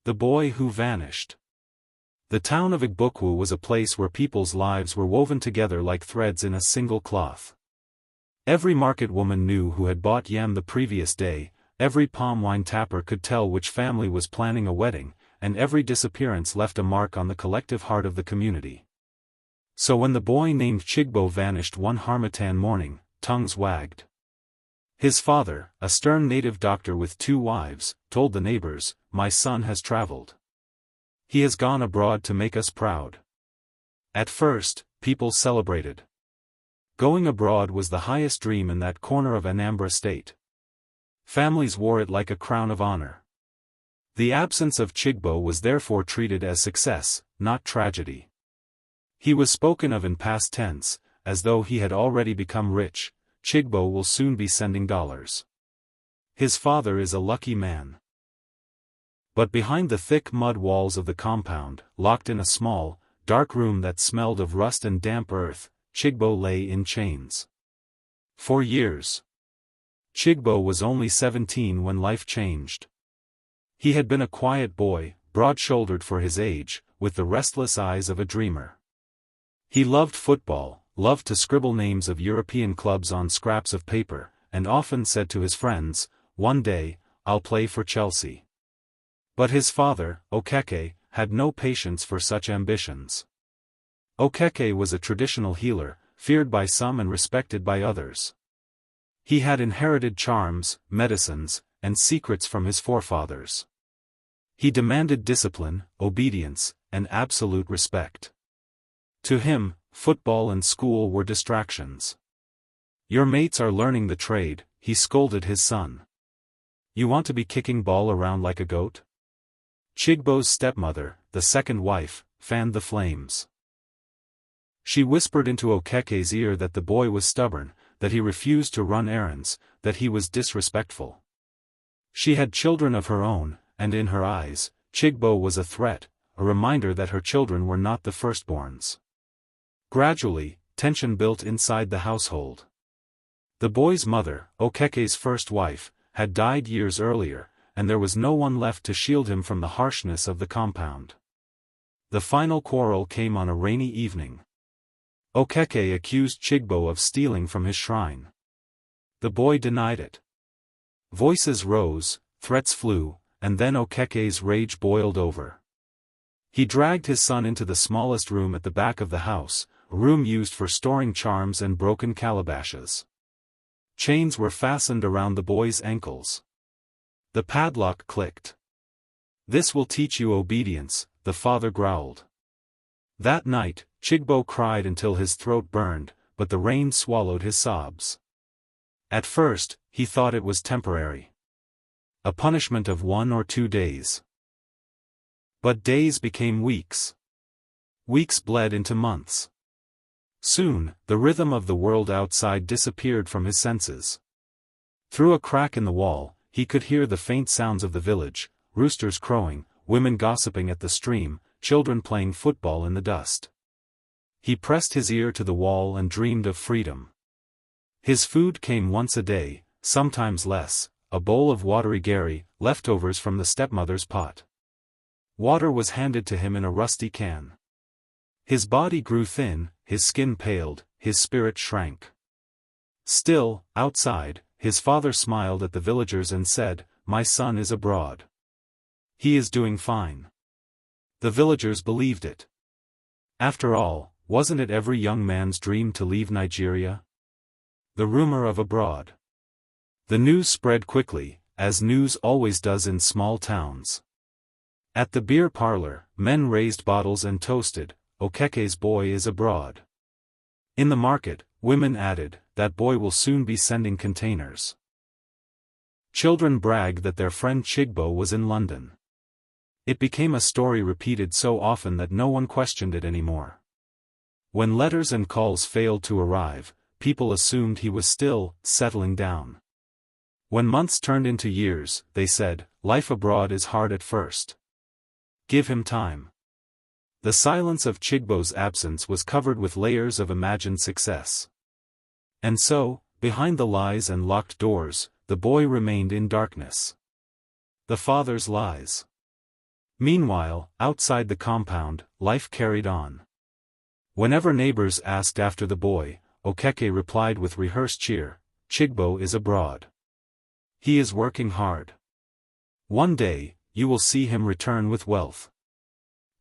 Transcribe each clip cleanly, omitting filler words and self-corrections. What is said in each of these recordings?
The Boy Who Vanished. The town of Igbokwu was a place where people's lives were woven together like threads in a single cloth. Every market woman knew who had bought yam the previous day, every palm wine tapper could tell which family was planning a wedding, and every disappearance left a mark on the collective heart of the community. So when the boy named Chigbo vanished one Harmattan morning, tongues wagged. His father, a stern native doctor with 2 wives, told the neighbors, "My son has traveled. He has gone abroad to make us proud." At first, people celebrated. Going abroad was the highest dream in that corner of Anambra State. Families wore it like a crown of honor. The absence of Chigbo was therefore treated as success, not tragedy. He was spoken of in past tense, as though he had already become rich. Chigbo will soon be sending dollars. His father is a lucky man. But behind the thick mud walls of the compound, locked in a small, dark room that smelled of rust and damp earth, Chigbo lay in chains. For years. Chigbo was only 17 when life changed. He had been a quiet boy, broad-shouldered for his age, with the restless eyes of a dreamer. He loved football, loved to scribble names of European clubs on scraps of paper, and often said to his friends, "One day, I'll play for Chelsea." But his father, Okeke, had no patience for such ambitions. Okeke was a traditional healer, feared by some and respected by others. He had inherited charms, medicines, and secrets from his forefathers. He demanded discipline, obedience, and absolute respect. To him, football and school were distractions. "Your mates are learning the trade," he scolded his son. "You want to be kicking ball around like a goat?" Chigbo's stepmother, the second wife, fanned the flames. She whispered into Okeke's ear that the boy was stubborn, that he refused to run errands, that he was disrespectful. She had children of her own, and in her eyes, Chigbo was a threat, a reminder that her children were not the firstborns. Gradually, tension built inside the household. The boy's mother, Okeke's first wife, had died years earlier, and there was no one left to shield him from the harshness of the compound. The final quarrel came on a rainy evening. Okeke accused Chigbo of stealing from his shrine. The boy denied it. Voices rose, threats flew, and then Okeke's rage boiled over. He dragged his son into the smallest room at the back of the house, a room used for storing charms and broken calabashes. Chains were fastened around the boy's ankles. The padlock clicked. "This will teach you obedience," the father growled. That night, Chigbo cried until his throat burned, but the rain swallowed his sobs. At first, he thought it was temporary. A punishment of 1 or 2 days. But days became weeks. Weeks bled into months. Soon, the rhythm of the world outside disappeared from his senses. Through a crack in the wall, he could hear the faint sounds of the village, roosters crowing, women gossiping at the stream, children playing football in the dust. He pressed his ear to the wall and dreamed of freedom. His food came once a day, sometimes less, a bowl of watery gari, leftovers from the stepmother's pot. Water was handed to him in a rusty can. His body grew thin, his skin paled, his spirit shrank. Still, outside, his father smiled at the villagers and said, "My son is abroad. He is doing fine." The villagers believed it. After all, wasn't it every young man's dream to leave Nigeria? The rumor of abroad. The news spread quickly, as news always does in small towns. At the beer parlor, men raised bottles and toasted, "Okeke's boy is abroad." In the market, women added, "That boy will soon be sending containers." Children bragged that their friend Chigbo was in London. It became a story repeated so often that no one questioned it anymore. When letters and calls failed to arrive, people assumed he was still settling down. When months turned into years, they said, "Life abroad is hard at first. Give him time." The silence of Chigbo's absence was covered with layers of imagined success. And so, behind the lies and locked doors, the boy remained in darkness. The father's lies. Meanwhile, outside the compound, life carried on. Whenever neighbors asked after the boy, Okeke replied with rehearsed cheer, "Chigbo is abroad. He is working hard. One day, you will see him return with wealth."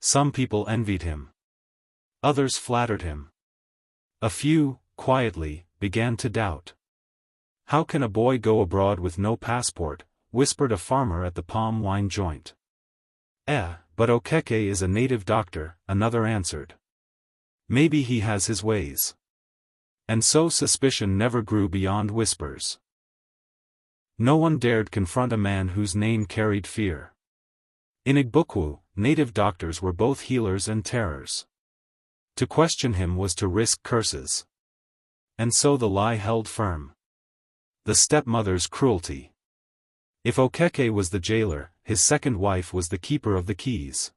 Some people envied him. Others flattered him. A few, quietly, began to doubt. "How can a boy go abroad with no passport?" whispered a farmer at the palm wine joint. But Okeke is a native doctor," another answered. "Maybe he has his ways." And so suspicion never grew beyond whispers. No one dared confront a man whose name carried fear. In Igbokwu, native doctors were both healers and terrors. To question him was to risk curses. And so the lie held firm. The stepmother's cruelty. If Okeke was the jailer, his second wife was the keeper of the keys.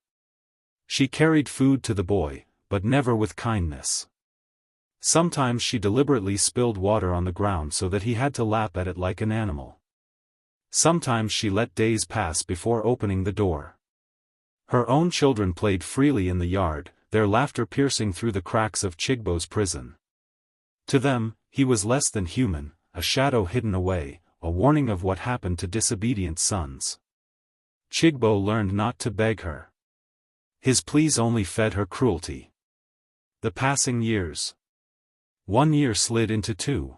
She carried food to the boy, but never with kindness. Sometimes she deliberately spilled water on the ground so that he had to lap at it like an animal. Sometimes she let days pass before opening the door. Her own children played freely in the yard, their laughter piercing through the cracks of Chigbo's prison. To them, he was less than human, a shadow hidden away, a warning of what happened to disobedient sons. Chigbo learned not to beg her. His pleas only fed her cruelty. The passing years. 1 year slid into 2.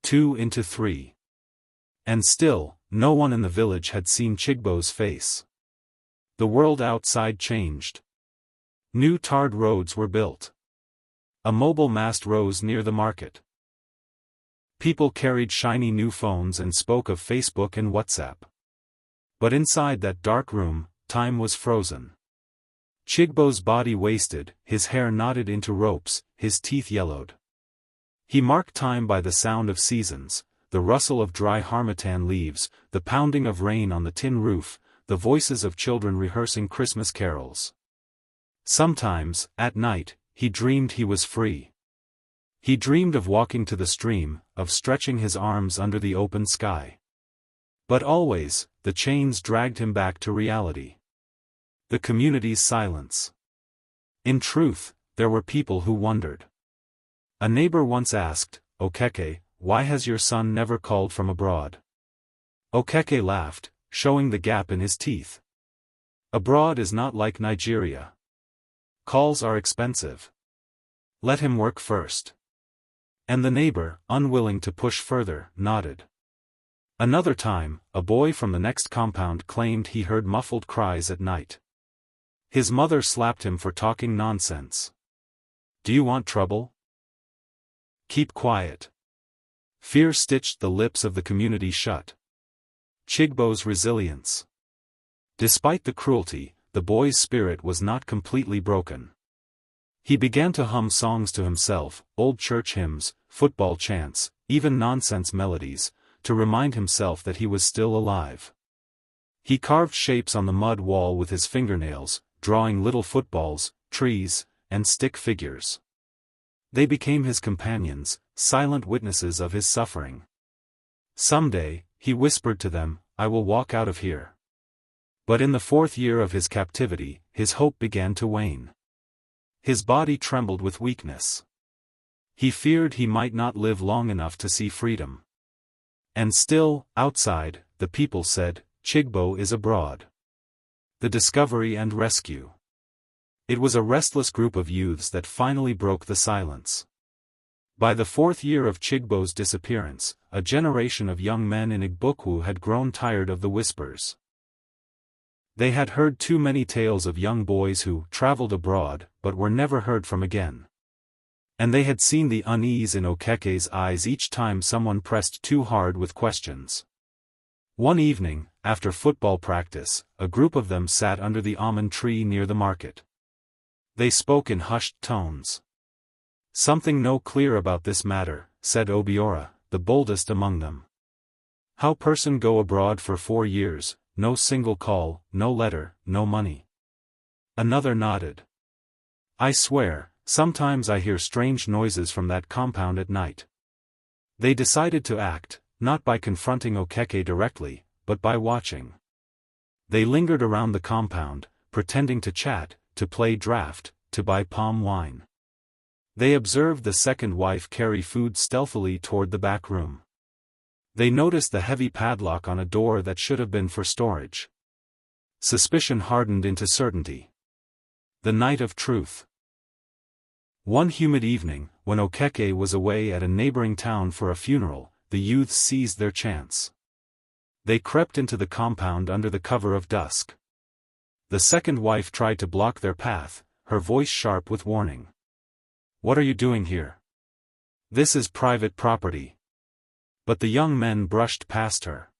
2 into 3. And still, no one in the village had seen Chigbo's face. The world outside changed. New tarred roads were built. A mobile mast rose near the market. People carried shiny new phones and spoke of Facebook and WhatsApp. But inside that dark room, time was frozen. Chigbo's body wasted, his hair knotted into ropes, his teeth yellowed. He marked time by the sound of seasons, the rustle of dry harmattan leaves, the pounding of rain on the tin roof, the voices of children rehearsing Christmas carols. Sometimes, at night, he dreamed he was free. He dreamed of walking to the stream, of stretching his arms under the open sky. But always, the chains dragged him back to reality. The community's silence. In truth, there were people who wondered. A neighbor once asked, "Okeke, why has your son never called from abroad?" Okeke laughed, showing the gap in his teeth. "Abroad is not like Nigeria. Calls are expensive. Let him work first." And the neighbor, unwilling to push further, nodded. Another time, a boy from the next compound claimed he heard muffled cries at night. His mother slapped him for talking nonsense. "Do you want trouble? Keep quiet." Fear stitched the lips of the community shut. Chigbo's resilience. Despite the cruelty, the boy's spirit was not completely broken. He began to hum songs to himself, old church hymns, football chants, even nonsense melodies, to remind himself that he was still alive. He carved shapes on the mud wall with his fingernails, drawing little footballs, trees, and stick figures. They became his companions, silent witnesses of his suffering. Someday, he whispered to them, "I will walk out of here." But in the 4th year of his captivity, his hope began to wane. His body trembled with weakness. He feared he might not live long enough to see freedom. And still, outside, the people said, "Chigbo is abroad." The discovery and rescue. It was a restless group of youths that finally broke the silence. By the 4th year of Chigbo's disappearance, a generation of young men in Igbokwu had grown tired of the whispers. They had heard too many tales of young boys who traveled abroad, but were never heard from again. And they had seen the unease in Okeke's eyes each time someone pressed too hard with questions. One evening, after football practice, a group of them sat under the almond tree near the market. They spoke in hushed tones. "Something no clear about this matter," said Obiora, the boldest among them. "How person go abroad for 4 years, no single call, no letter, no money." Another nodded. "I swear, sometimes I hear strange noises from that compound at night." They decided to act, not by confronting Okeke directly, but by watching. They lingered around the compound, pretending to chat, to play draft, to buy palm wine. They observed the second wife carry food stealthily toward the back room. They noticed the heavy padlock on a door that should have been for storage. Suspicion hardened into certainty. The night of truth. One humid evening, when Okeke was away at a neighboring town for a funeral, the youths seized their chance. They crept into the compound under the cover of dusk. The second wife tried to block their path, her voice sharp with warning. "What are you doing here? This is private property." But the young men brushed past her.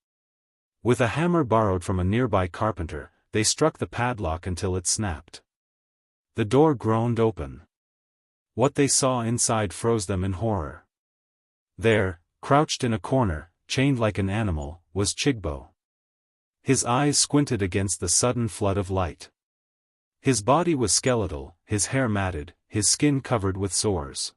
With a hammer borrowed from a nearby carpenter, they struck the padlock until it snapped. The door groaned open. What they saw inside froze them in horror. There, crouched in a corner, chained like an animal, was Chigbo. His eyes squinted against the sudden flood of light. His body was skeletal, his hair matted, his skin covered with sores.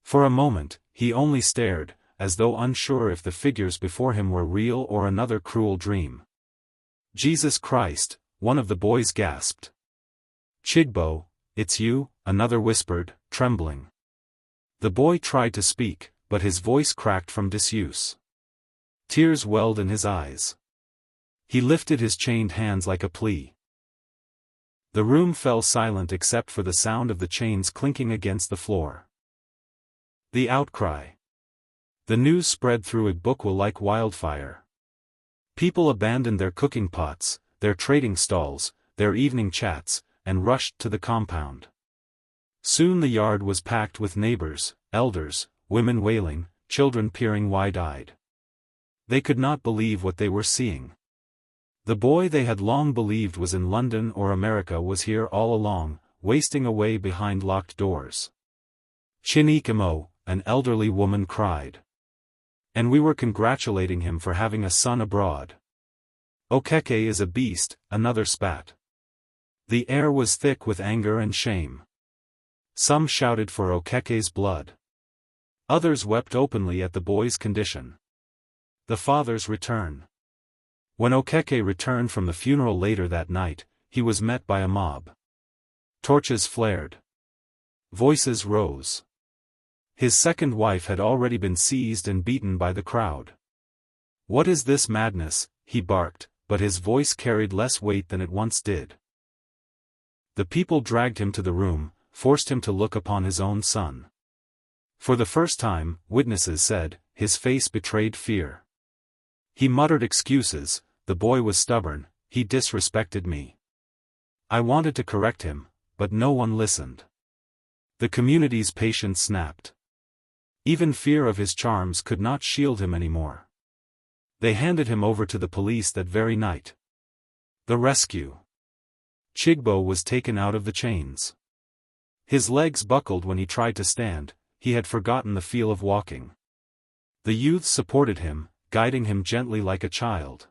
For a moment, he only stared, as though unsure if the figures before him were real or another cruel dream. "Jesus Christ," one of the boys gasped. "Chigbo, it's you," another whispered, trembling. The boy tried to speak, but his voice cracked from disuse. Tears welled in his eyes. He lifted his chained hands like a plea. The room fell silent except for the sound of the chains clinking against the floor. The outcry. The news spread through Igbokwe like wildfire. People abandoned their cooking pots, their trading stalls, their evening chats, and rushed to the compound. Soon the yard was packed with neighbors, elders, women wailing, children peering wide-eyed. They could not believe what they were seeing. The boy they had long believed was in London or America was here all along, wasting away behind locked doors. "Chinikimo," an elderly woman cried. "And we were congratulating him for having a son abroad." "Okeke is a beast," another spat. The air was thick with anger and shame. Some shouted for Okeke's blood. Others wept openly at the boy's condition. The father's return. When Okeke returned from the funeral later that night, he was met by a mob. Torches flared. Voices rose. His second wife had already been seized and beaten by the crowd. "What is this madness?" he barked, but his voice carried less weight than it once did. The people dragged him to the room, forced him to look upon his own son. For the first time, witnesses said, his face betrayed fear. He muttered excuses. "The boy was stubborn, he disrespected me. I wanted to correct him, but no one listened." The community's patience snapped. Even fear of his charms could not shield him anymore. They handed him over to the police that very night. The rescue. Chigbo was taken out of the chains. His legs buckled when he tried to stand, he had forgotten the feel of walking. The youths supported him, guiding him gently like a child.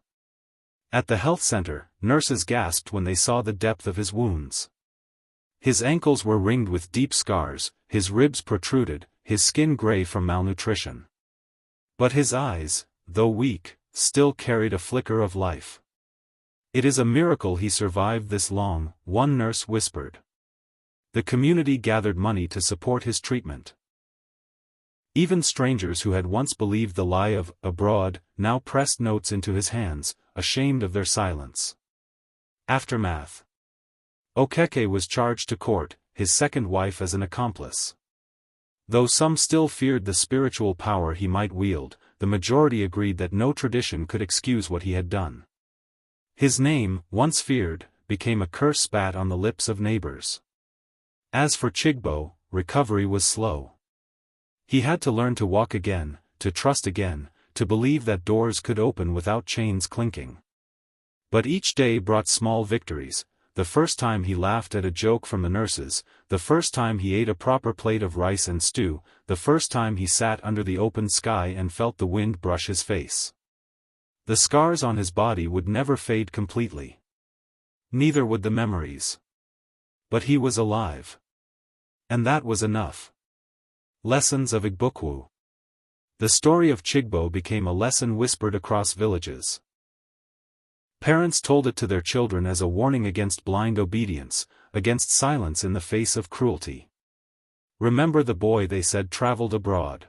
At the health center, nurses gasped when they saw the depth of his wounds. His ankles were ringed with deep scars, his ribs protruded, his skin gray from malnutrition. But his eyes, though weak, still carried a flicker of life. "It is a miracle he survived this long," one nurse whispered. The community gathered money to support his treatment. Even strangers who had once believed the lie of "abroad," now pressed notes into his hands, ashamed of their silence. Aftermath. Okeke was charged to court, his second wife as an accomplice. Though some still feared the spiritual power he might wield, the majority agreed that no tradition could excuse what he had done. His name, once feared, became a curse spat on the lips of neighbors. As for Chigbo, recovery was slow. He had to learn to walk again, to trust again, to believe that doors could open without chains clinking. But each day brought small victories: the first time he laughed at a joke from the nurses, the first time he ate a proper plate of rice and stew, the first time he sat under the open sky and felt the wind brush his face. The scars on his body would never fade completely. Neither would the memories. But he was alive. And that was enough. Lessons of Igbokwe. The story of Chigbo became a lesson whispered across villages. Parents told it to their children as a warning against blind obedience, against silence in the face of cruelty. Remember the boy, they said, traveled abroad.